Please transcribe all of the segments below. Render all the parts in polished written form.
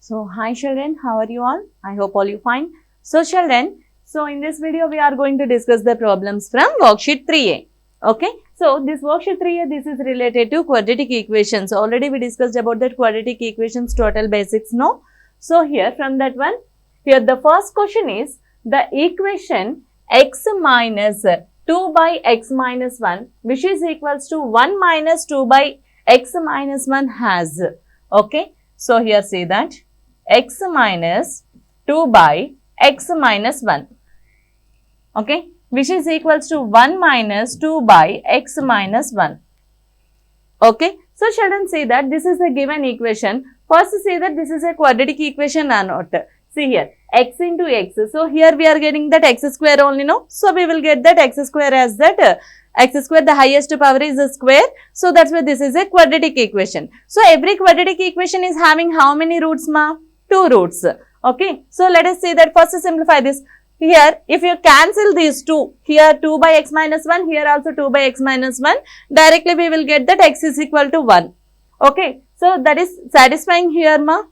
So hi children, how are you all? I hope all you fine. So children, so in this video we are going to discuss the problems from worksheet 3A. Okay, so this worksheet 3A, this is related to quadratic equations. Already we discussed about that quadratic equations total basics, no? So here from that one, here the first question is the equation x minus 2 by x minus 1 which is equals to 1 minus 2 by x minus 1 has. Okay, so here say that x minus 2 by x minus 1, okay, which is equals to 1 minus 2 by x minus 1. Okay, so children, see that this is a given equation. First see that this is a quadratic equation or not. See here, x into x. So here we are getting that x square only, no? So we will get that x square as that x square, the highest power is a square. So that's why this is a quadratic equation. So every quadratic equation is having how many roots, ma? 2 roots. Okay, so let us see that first simplify this. Here, if you cancel these two, here 2 by x minus 1, here also 2 by x minus 1, directly we will get that x is equal to 1. Okay, so that is satisfying here, ma.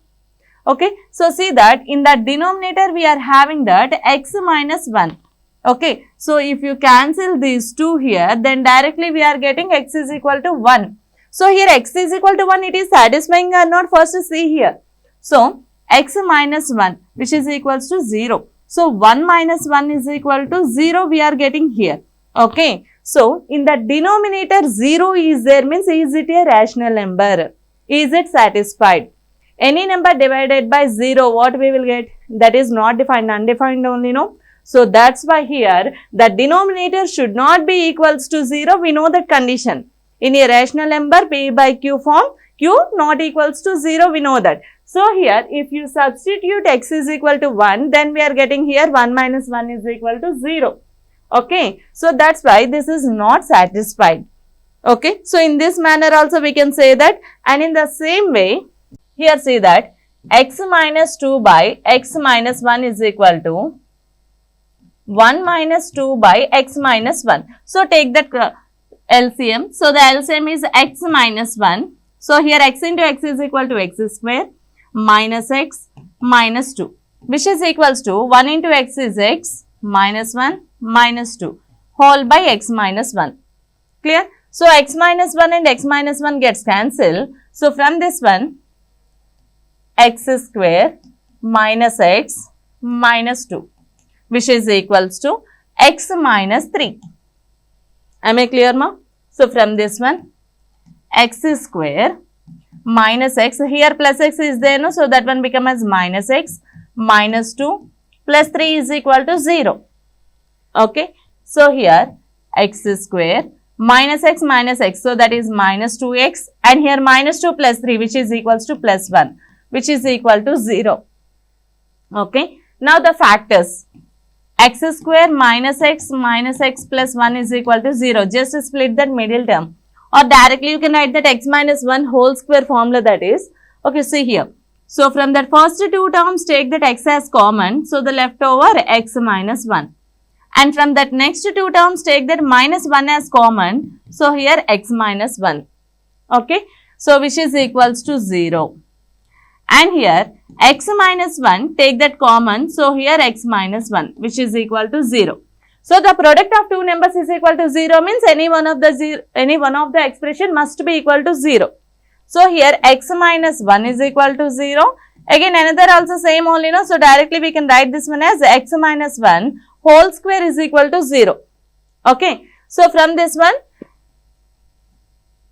Okay, so see that in the denominator we are having that x minus 1. Okay, so if you cancel these two here, then directly we are getting x is equal to 1. So here x is equal to 1, it is satisfying or not? First see here. So x minus 1 which is equals to 0. So 1 minus 1 is equal to 0 we are getting here. Okay, so in the denominator 0 is there, means is it a rational number? Is it satisfied? Any number divided by 0, what we will get? That is not defined, undefined only, no? So that's why here the denominator should not be equals to 0. We know that condition. In a rational number P by Q form, Q not equals to 0, we know that. So here if you substitute x is equal to 1, then we are getting here 1 minus 1 is equal to 0. Okay, so that's why this is not satisfied. Okay, so in this manner also we can say that, and in the same way, here see that x minus 2 by x minus 1 is equal to 1 minus 2 by x minus 1. So take that LCM. So the LCM is x minus 1. So here x into x is equal to x square minus x minus 2, which is equals to 1 into x is x minus 1 minus 2 whole by x minus 1. Clear? So x minus 1 and x minus 1 gets cancelled. So from this one, x square minus x minus 2, which is equals to x minus 3. Am I clear, ma? So from this one, x square minus x, here plus x is there, no? So that one become as minus x minus 2 plus 3 is equal to 0. Okay, so here x square minus x, so that is minus 2x, and here minus 2 plus 3 which is equals to plus 1, which is equal to 0. Okay, now the factors, x square minus x plus 1 is equal to 0. Just split that middle term, or directly you can write that x minus 1 whole square formula, that is. Okay, see here. So from that first two terms take that x as common. So the leftover x minus 1. And from that next two terms take that minus 1 as common. So here x minus 1. Okay, so which is equals to 0. And here x minus 1 take that common. So here x minus 1 which is equal to 0. So the product of two numbers is equal to 0 means any one of the expression must be equal to 0. So here x minus 1 is equal to 0. Again another also same only, no? So directly we can write this one as x minus 1 whole square is equal to 0. Okay, so from this one,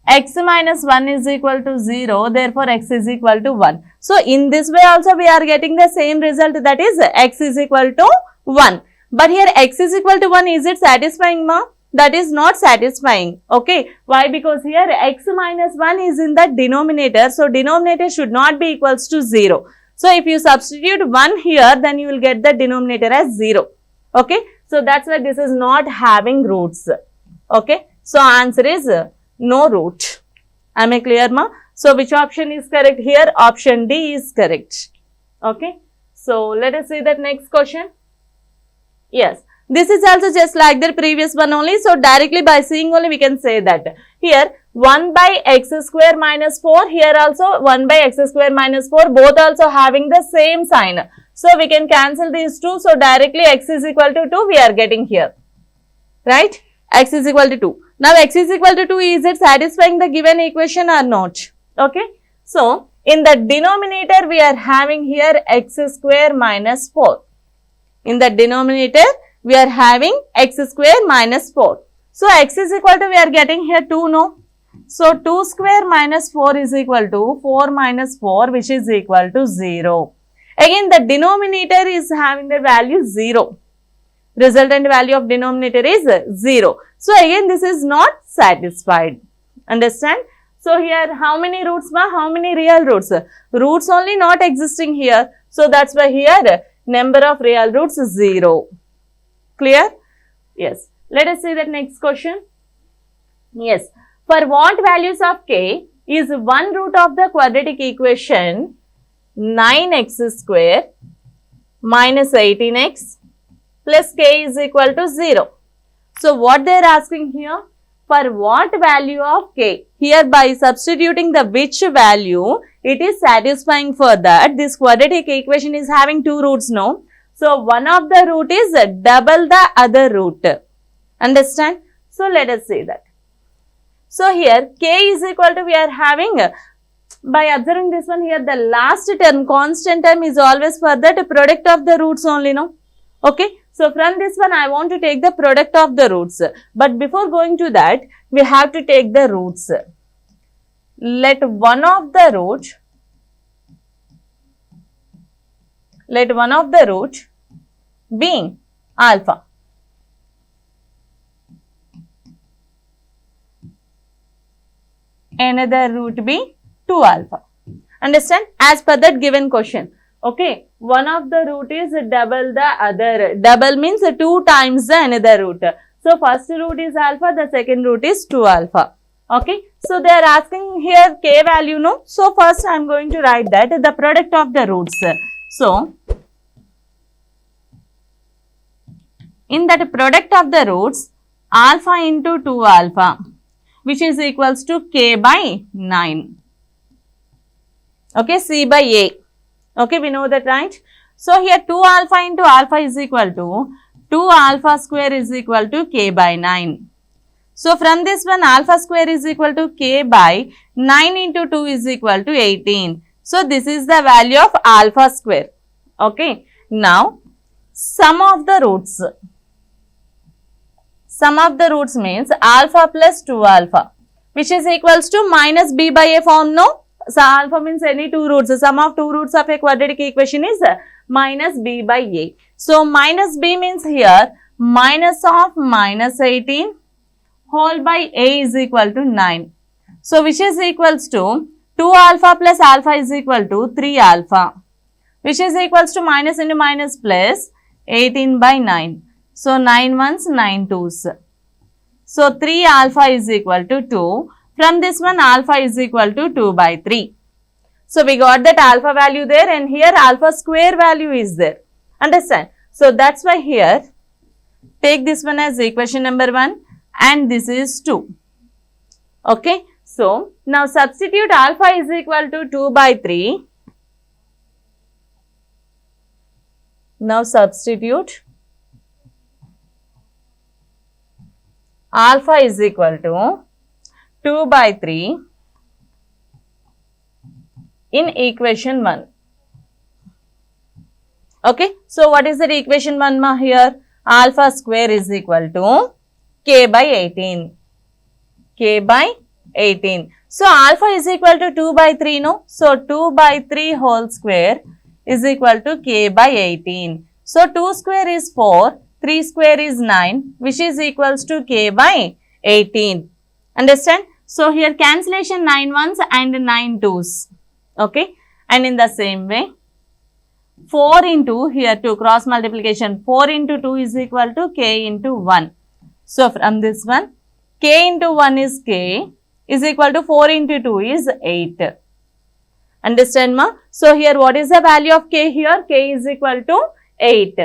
x minus 1 is equal to 0, therefore x is equal to 1. So in this way also we are getting the same result, that is x is equal to 1. But here x is equal to 1, is it satisfying, ma? That is not satisfying. Okay, why? Because here x minus 1 is in the denominator, so denominator should not be equals to 0. So if you substitute 1 here, then you will get the denominator as 0. Okay, so that's why this is not having roots. Okay, so answer is no root. Am I clear, ma? So which option is correct here? Option D is correct. Okay, so let us see that next question. Yes, This is also just like the previous one only. So directly by seeing only we can say that. Here 1 by x square minus 4. Here also 1 by x square minus 4. Both also having the same sign. So we can cancel these two. So directly x is equal to 2 we are getting here. Right? X is equal to 2. Now x is equal to 2, is it satisfying the given equation or not? Okay. So in the denominator we are having here x square minus 4. In the denominator we are having x square minus 4. So x is equal to we are getting here 2 no. So 2 square minus 4 is equal to 4 minus 4 which is equal to 0. Again the denominator is having the value 0. Resultant value of denominator is 0. So again this is not satisfied. Understand? So here how many roots ma? How many real roots? Roots only not existing here. So that's why here number of real roots is 0. Clear? Yes. Let us see the next question. Yes. For what values of k is one root of the quadratic equation 9x square minus 18x plus k is equal to 0. So what they are asking here? For what value of k? Here by substituting the which value, it is satisfying for that. This quadratic equation is having two roots, no? So one of the root is double the other root. Understand? So let us see that. So here k is equal to we are having, by observing this one here, the last term, constant term is always for that product of the roots only, no? Okay. So from this one I want to take the product of the roots. But before going to that, we have to take the roots. Let one of the root be alpha. Another root be 2 alpha. Understand? As per that given question. Okay. One of the root is double the other. Double means 2 times the another root. So first root is alpha, the second root is 2 alpha. Okay. So they are asking here k value, no? So first I am going to write that the product of the roots. So in that product of the roots, alpha into 2 alpha, which is equals to k by 9. Okay, c by a. Okay, we know that, right? So here 2 alpha into alpha is equal to 2 alpha square is equal to k by 9. So from this one alpha square is equal to k by 9 into 2 is equal to 18. So this is the value of alpha square. Okay. Now sum of the roots. Sum of the roots means alpha plus 2 alpha, which is equals to minus b by a form, no? So alpha means any two roots. The sum of two roots of a quadratic equation is minus b by a. So minus b means here minus of minus 18 whole by a is equal to 9. So which is equals to 2 alpha plus alpha is equal to 3 alpha, which is equals to minus into minus plus 18 by 9. So 9 ones, 9 twos. So 3 alpha is equal to 2. From this one alpha is equal to 2 by 3. So we got that alpha value there, and here alpha square value is there. Understand? So that's why here take this one as equation number 1 and this is 2. Okay. So now substitute alpha is equal to 2 by 3. Now substitute alpha is equal to 2 by 3 in equation 1. Okay. So what is the equation 1 ma here? Alpha square is equal to k by 18. K by 18. So alpha is equal to 2 by 3, no? So 2 by 3 whole square is equal to k by 18. So 2 square is 4, 3 square is 9, which is equals to k by 18. Understand? So here cancellation 9 ones and 9 twos. Okay. And in the same way 4 into here 2 cross multiplication 4 into 2 is equal to k into 1. So from this one k into 1 is k is equal to 4 into 2 is 8. Understand ma? So here what is the value of k here? K is equal to 8.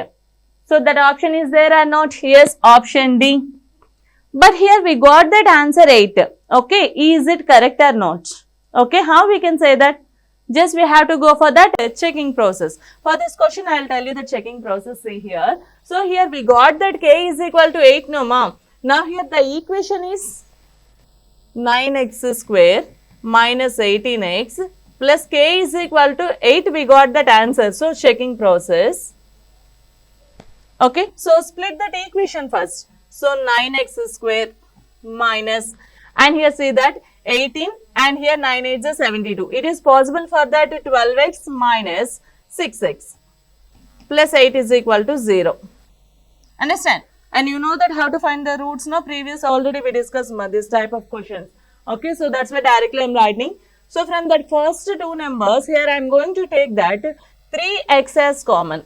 So that option is there or not? Yes, option D. But here we got that answer 8. Okay, is it correct or not? Okay, how we can say that? Just we have to go for that checking process. For this question, I will tell you the checking process. See here. So here we got that k is equal to 8, no ma'am. Now here the equation is 9x square minus 18x plus k is equal to 8. We got that answer. So checking process. Okay, so split that equation first. So 9x square minus, and here see that 18 and here 9 is 72. It is possible for that 12x minus 6x plus 8 is equal to 0. Understand? And you know that how to find the roots. No, previous already we discussed this type of questions. Okay, so that's why directly I am writing. So from that first two numbers here I am going to take that 3x as common.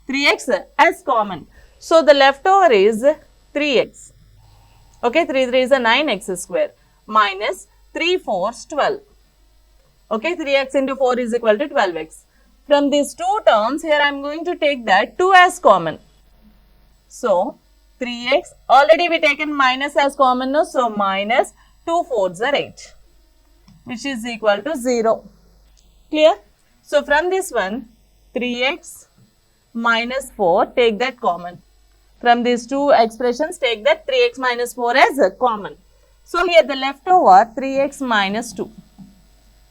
3x as common. So the leftover is 3x. Okay, 3 is a 9x square minus 3 4s 12. Okay, 3x into 4 is equal to 12x. From these two terms here I am going to take that 2 as common. So 3x, already we taken minus as common, no? So minus 2 4s are 8, which is equal to 0. Clear? So from this one 3x minus 4, take that common. From these two expressions, take that 3x minus 4 as a common. So here the leftover 3x minus 2,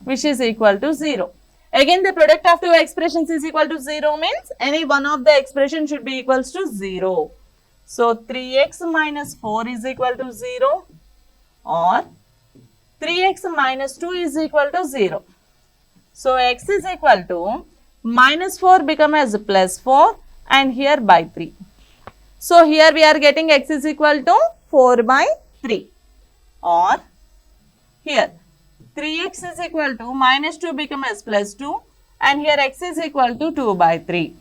which is equal to 0. Again the product of two expressions is equal to 0 means any one of the expression should be equals to 0. So 3x minus 4 is equal to 0 or 3x minus 2 is equal to 0. So x is equal to minus 4 become as plus 4 and here by 3. So here we are getting x is equal to 4 by 3 or here 3x is equal to minus 2 become as plus 2 and here x is equal to 2 by 3.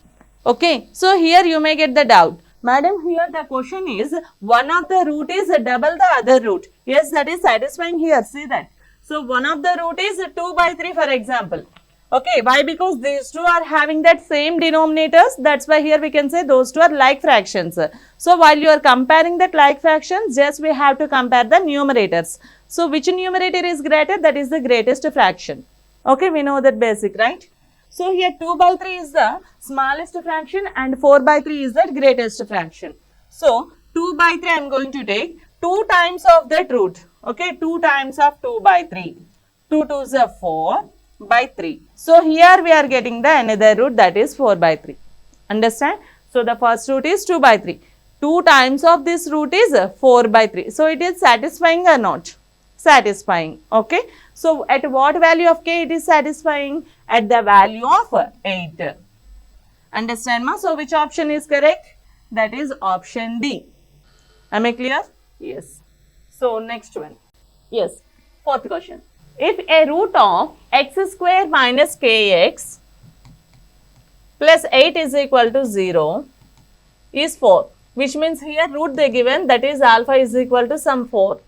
Okay, so here you may get the doubt. Madam, here the question is one of the root is double the other root. Yes, that is satisfying here. See that. So one of the root is 2 by 3 for example. Okay, why? Because these two are having that same denominators. That's why here we can say those two are like fractions. So while you are comparing that like fractions, just we have to compare the numerators. So which numerator is greater? That is the greatest fraction. Okay, we know that basic, right? So here 2 by 3 is the smallest fraction and 4 by 3 is the greatest fraction. So 2 by 3 I am going to take 2 times of that root. Okay, 2 times of 2 by 3. 2 2s are 4 by 3. So here we are getting the another root, that is 4 by 3. Understand? So the first root is 2 by 3. 2 times of this root is 4 by 3. So it is satisfying or not? Satisfying. Okay. So at what value of k it is satisfying? At the value of 8. Understand ma? So which option is correct? That is option D. Am I clear? Yes. So next one. Yes. Fourth question. If a root of x square minus kx plus 8 is equal to 0 is 4, which means here root they given, that is alpha is equal to some 4,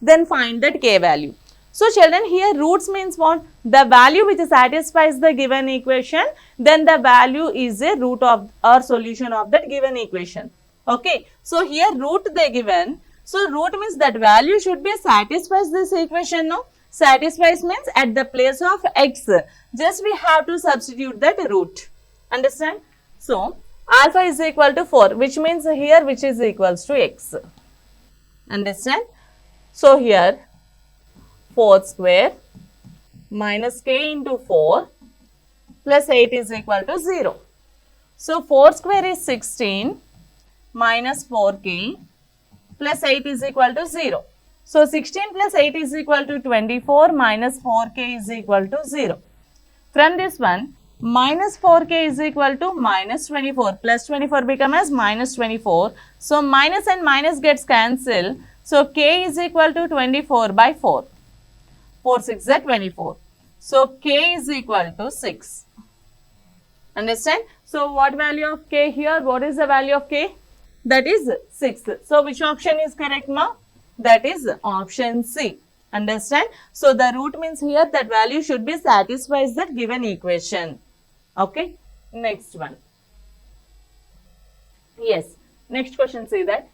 then find that k value. So children, here roots means what? The value which satisfies the given equation, then the value is a root of or solution of that given equation. Okay. So here root they given, so root means that value should be satisfies this equation, no? Satisfies means at the place of x, just we have to substitute that root. Understand? So alpha is equal to 4, which means here which is equals to x. Understand? So here 4 square minus k into 4 plus 8 is equal to 0. So 4 square is 16 minus 4k plus 8 is equal to 0. So 16 plus 8 is equal to 24 minus 4k is equal to 0. From this one, minus 4k is equal to minus 24 plus 24 become as minus 24. So minus and minus gets cancelled. So k is equal to 24 by 4. 4 6 is 24. So k is equal to 6. Understand? So what value of k here? What is the value of k? That is 6. So which option is correct, ma? That is option C. Understand? So the root means here that value should be satisfies that given equation. Okay. Next one. Yes. Next question, see that.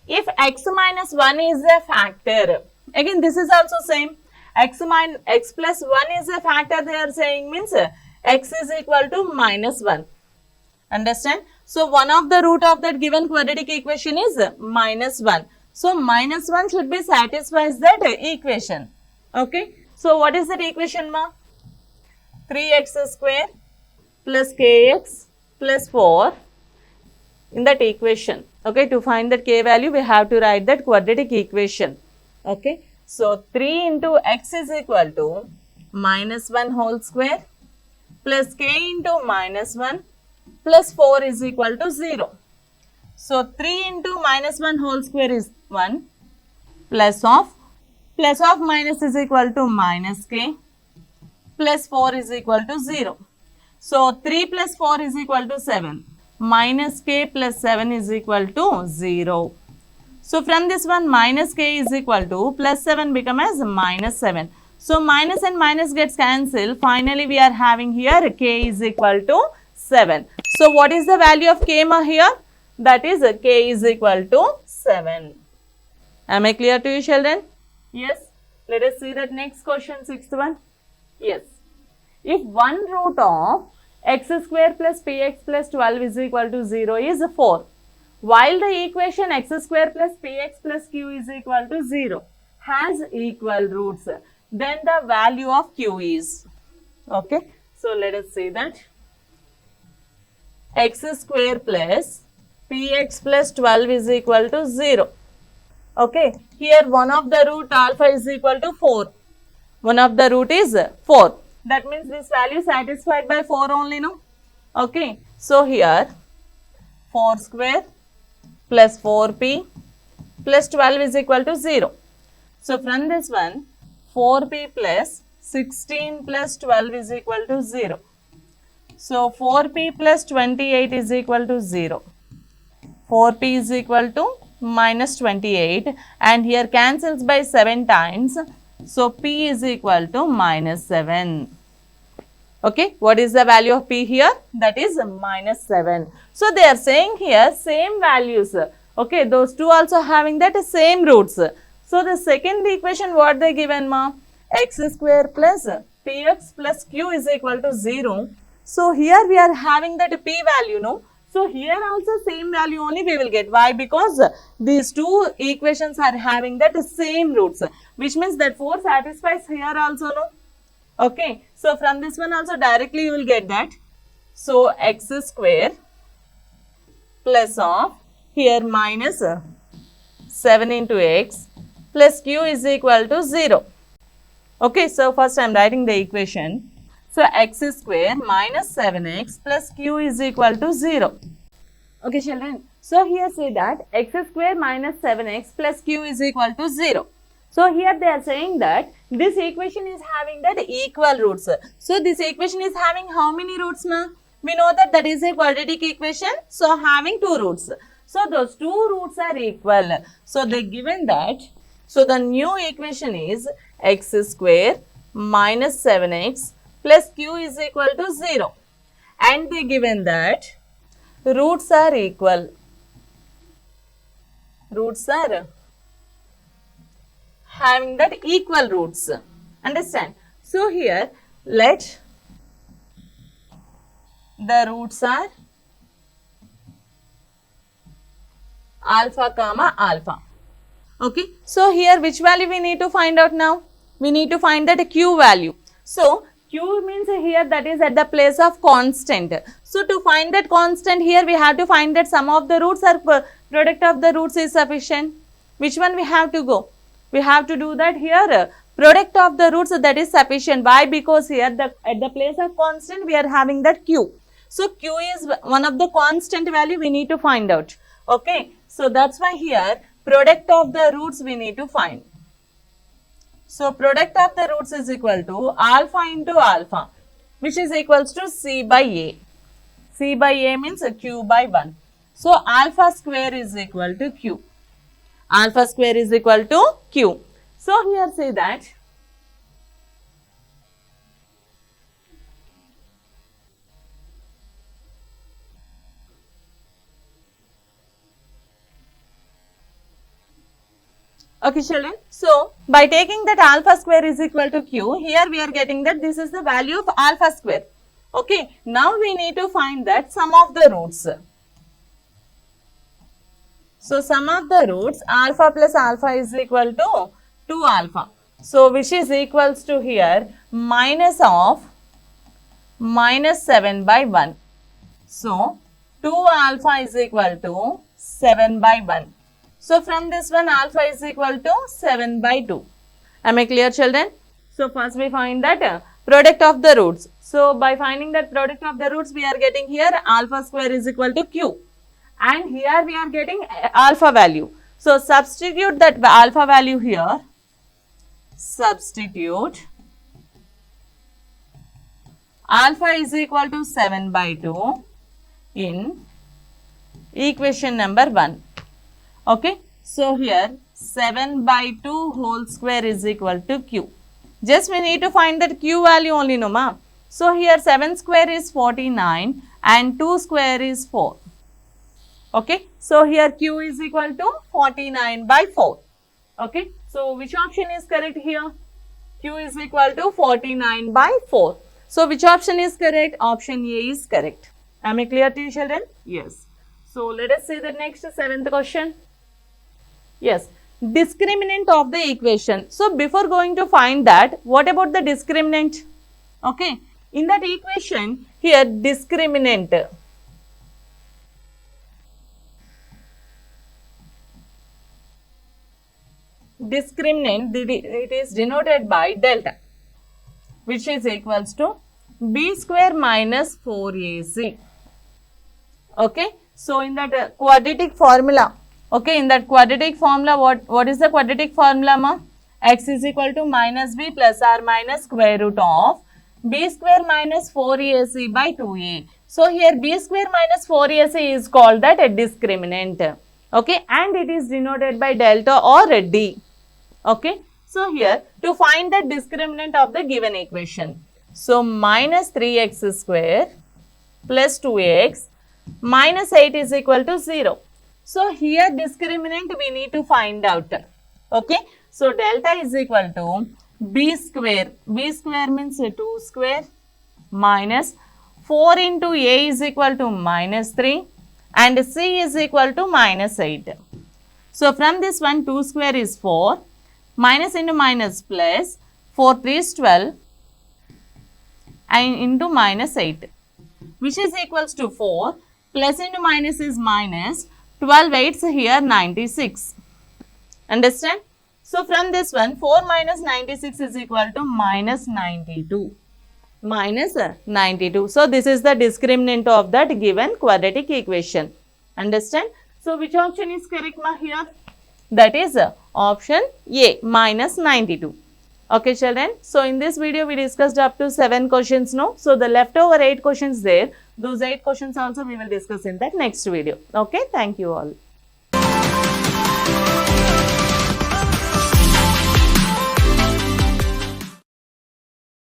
If x minus 1 is a factor, again this is also same. X plus 1 is a factor, they are saying, means x is equal to minus 1. Understand? So, one of the root of that given quadratic equation is minus 1. So, minus 1 should be satisfies that equation. Okay. So, what is that equation, ma? 3x square plus kx plus 4 in that equation. Okay. To find that k value, we have to write that quadratic equation. Okay. So, 3 into x is equal to minus 1 whole square plus k into minus 1 plus 4 is equal to 0. So, 3 into minus 1 whole square is 1 plus of minus is equal to minus k plus 4 is equal to 0. So, 3 plus 4 is equal to 7, minus k plus 7 is equal to 0. So, from this one minus k is equal to plus 7 become as minus 7. So, minus and minus gets cancelled. Finally, we are having here k is equal to 7. So, what is the value of k ma here? That is k is equal to 7. Am I clear to you, children? Yes. Let us see that next question, sixth one. Yes. If one root of x square plus px plus 12 is equal to 0 is 4, while the equation x square plus px plus q is equal to 0 has equal roots, then the value of q is, okay. So, let us say that x square plus px plus 12 is equal to 0. Okay. Here one of the root alpha is equal to 4. One of the root is 4. That means this value satisfied by 4 only, no? Okay. So, here 4 square plus 4p plus 12 is equal to 0. So, from this one 4p plus 16 plus 12 is equal to 0. So, 4p plus 28 is equal to 0. 4p is equal to minus 28 and here cancels by 7 times. So, p is equal to minus 7. Okay, what is the value of p here? That is minus 7. So, they are saying here same values. Okay, those two also having that same roots. So, the second equation what they given ma? X square plus px plus q is equal to 0. So, here we are having that p value, no? So, here also same value only we will get. Why? Because these two equations are having that same roots, which means that 4 satisfies here also, no? Okay. So, from this one also directly you will get that. So, x square plus of here minus 7 into x plus q is equal to 0. Okay. So, first I am writing the equation. So, x square minus 7x plus q is equal to 0. Okay, children. So, here say that x square minus 7x plus q is equal to 0. So, here they are saying that this equation is having that equal roots. So, this equation is having how many roots, ma? We know that that is a quadratic equation. So, having 2 roots. So, those 2 roots are equal. So, they given that. So, the new equation is x square minus 7x plus q is equal to 0. And they given that roots are equal. Roots are having that equal roots. Understand? So, here let the roots are alpha comma alpha. Okay. So, here which value we need to find out now? We need to find that q value. So, q means here that is at the place of constant. So, to find that constant here we have to find that sum of the roots or product of the roots is sufficient. Which one we have to go? We have to do that here. Product of the roots that is sufficient. Why? Because here at the place of constant we are having that q. So, q is one of the constant value we need to find out. Okay. So, that's why here product of the roots we need to find. So, product of the roots is equal to alpha into alpha, which is equals to c by a. C by a means q by 1. So, alpha square is equal to q. Alpha square is equal to q. So, here say that Okay children, so by taking that alpha square is equal to q, here we are getting that this is the value of alpha square. Okay, now we need to find that sum of the roots. So sum of the roots, alpha plus alpha is equal to 2 alpha. So which is equals to here minus of minus 7 by 1. So 2 alpha is equal to 7 by 1. So from this one alpha is equal to 7 by 2. Am I clear children? So first we find that product of the roots. So by finding that product of the roots we are getting here alpha square is equal to q. And here we are getting alpha value. So substitute that alpha value here. Substitute alpha is equal to 7 by 2 in equation number 1. Okay. So here 7 by 2 whole square is equal to q. Just we need to find that q value only, no ma. So here 7 square is 49 and 2 square is 4. Okay, so here q is equal to 49 by 4. Okay, so which option is correct here? Q is equal to 49 by 4. So which option is correct? Option A is correct. Am I clear to you children? Yes. So let us see the next 7th question. Yes, discriminant of the equation. So before going to find that, what about the discriminant? Okay, in that equation here discriminant. Discriminant, it is denoted by delta, which is equals to b square minus 4ac. Okay, so in that quadratic formula, okay, in that quadratic formula, what is the quadratic formula, ma? X is equal to minus b plus r minus square root of b square minus 4ac by 2a. So here b square minus 4ac is called that a discriminant. Okay, and it is denoted by delta or d. Okay, so here to find the discriminant of the given equation. So minus 3x square plus 2x minus 8 is equal to 0. So here discriminant we need to find out. Okay, so delta is equal to b square means 2 square minus 4 into a is equal to minus 3 and c is equal to minus 8. So from this one 2 square is 4. Minus into minus plus 4 3 is 12 and into minus 8, which is equals to 4 plus into minus is minus 12 8s here 96. Understand? So from this one 4 minus 96 is equal to minus 92. Minus 92. So this is the discriminant of that given quadratic equation. Understand? So which option is correct ma here? That is option A, minus 92. Okay children, so in this video we discussed up to 7 questions now. So the leftover 8 questions there, those 8 questions also we will discuss in that next video. Okay, thank you all.